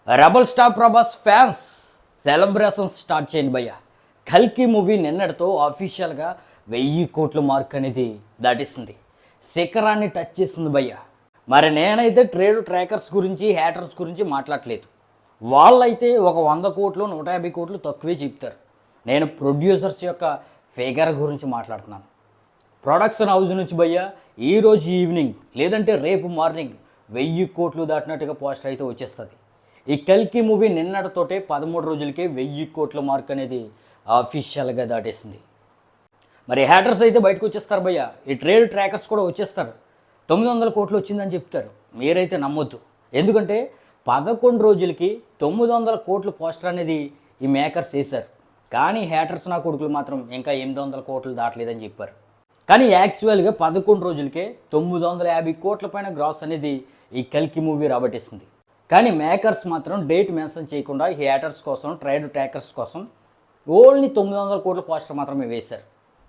Rebel star Prabhas fans celebrations start చేయండి భయ్య. కల్కి మూవీ నిన్నటితో అఫీషియల్గా 1000 కోట్ల మార్క్ అనేది దాటిస్తుంది, శిఖరాన్ని టచ్ చేస్తుంది భయ్య. మరి నేనైతే ట్రాకర్స్ గురించి హ్యాటర్స్ గురించి మాట్లాడలేదు. వాళ్ళైతే ఒక 100 కోట్లు 150 కోట్లు తక్కువే చెప్తారు. నేను ప్రొడ్యూసర్స్ యొక్క ఫిగర్ గురించి మాట్లాడుతున్నాను. ప్రొడక్షన్ హౌస్ నుంచి భయ్య ఈరోజు ఈవినింగ్ లేదంటే రేపు మార్నింగ్ 1000 కోట్లు దాటినట్టుగా పోస్టర్ అయితే వచ్చేస్తుంది. ఈ కల్కి మూవీ నిన్నటితోటే 13 రోజులకే 1000 కోట్ల మార్క్ అనేది అఫీషియల్గా దాటేసింది. మరి హ్యాటర్స్ అయితే బయటకు వచ్చేస్తారు భయ్య. ఈ ట్రాకర్స్ కూడా వచ్చేస్తారు. 900 కోట్లు వచ్చిందని చెప్తారు. మీరైతే నమ్మొద్దు. ఎందుకంటే 11 రోజులకి 900 కోట్ల పోస్టర్ అనేది ఈ మేకర్స్ వేశారు. కానీ హ్యాటర్స్ నా కొడుకులు మాత్రం ఇంకా 800 కోట్లు దాటలేదని చెప్పారు. కానీ యాక్చువల్గా 11 రోజులకే 950 కోట్ల పైన గ్రాస్ అనేది ఈ కల్కి మూవీ రాబట్టేసింది. కానీ మేకర్స్ మాత్రం డేట్ మెన్షన్ చేయకుండా ఈ హ్యాటర్స్ కోసం ట్రాకర్స్ కోసం ఓన్లీ 900 కోట్ల పోస్టర్ మాత్రమే వేశారు.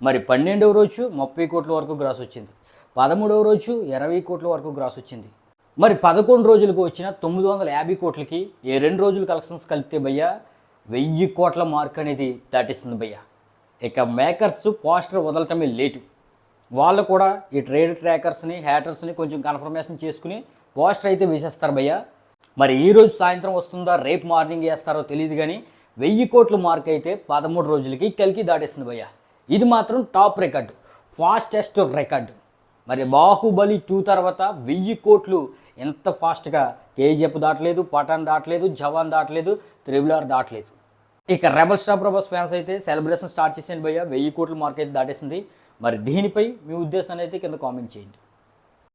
మరి 12వ రోజు 30 కోట్ల వరకు గ్రాస్ వచ్చింది. 13వ రోజు 20 కోట్ల వరకు గ్రాస్ వచ్చింది. మరి 11 రోజులకు వచ్చిన 950 కోట్లకి ఏ 2 రోజుల కలెక్షన్స్ కలిపితే భయ్య 1000 కోట్ల మార్క్ అనేది దాటిస్తుంది భయ్య. ఇక మేకర్స్ పోస్టర్ వదలటమే లేటు. వాళ్ళు కూడా ఈ ట్రాకర్స్ని హ్యాటర్స్ని కొంచెం కన్ఫర్మేషన్ చేసుకుని పోస్టర్ అయితే వేసేస్తారు భయ్య. మరి ఈరోజు సాయంత్రం వస్తుందా రేపు మార్నింగ్ వేస్తారో తెలియదు, కానీ 1000 కోట్ల మార్క్ అయితే 13 రోజులకి కల్కి దాటేస్తుంది భయ్య. ఇది మాత్రం టాప్ రికార్డు, ఫాస్టెస్ట్ రికార్డు. మరి బాహుబలి 2 తర్వాత 1000 కోట్లు ఎంత ఫాస్ట్గా కేజీఎఫ్ దాటలేదు, పఠాన్ దాటలేదు, జవాన్ దాటలేదు, RRR దాటలేదు. ఇక రెబల్ స్టార్ ప్రభాస్ ఫ్యాన్స్ అయితే సెలబ్రేషన్ స్టార్ట్ చేసేయండి భయ్య. 1000 కోట్ల మార్క్ అయితే దాటేసింది. మరి దీనిపై మీ ఉద్దేశాన్ని అయితే కింద కామెంట్ చేయండి.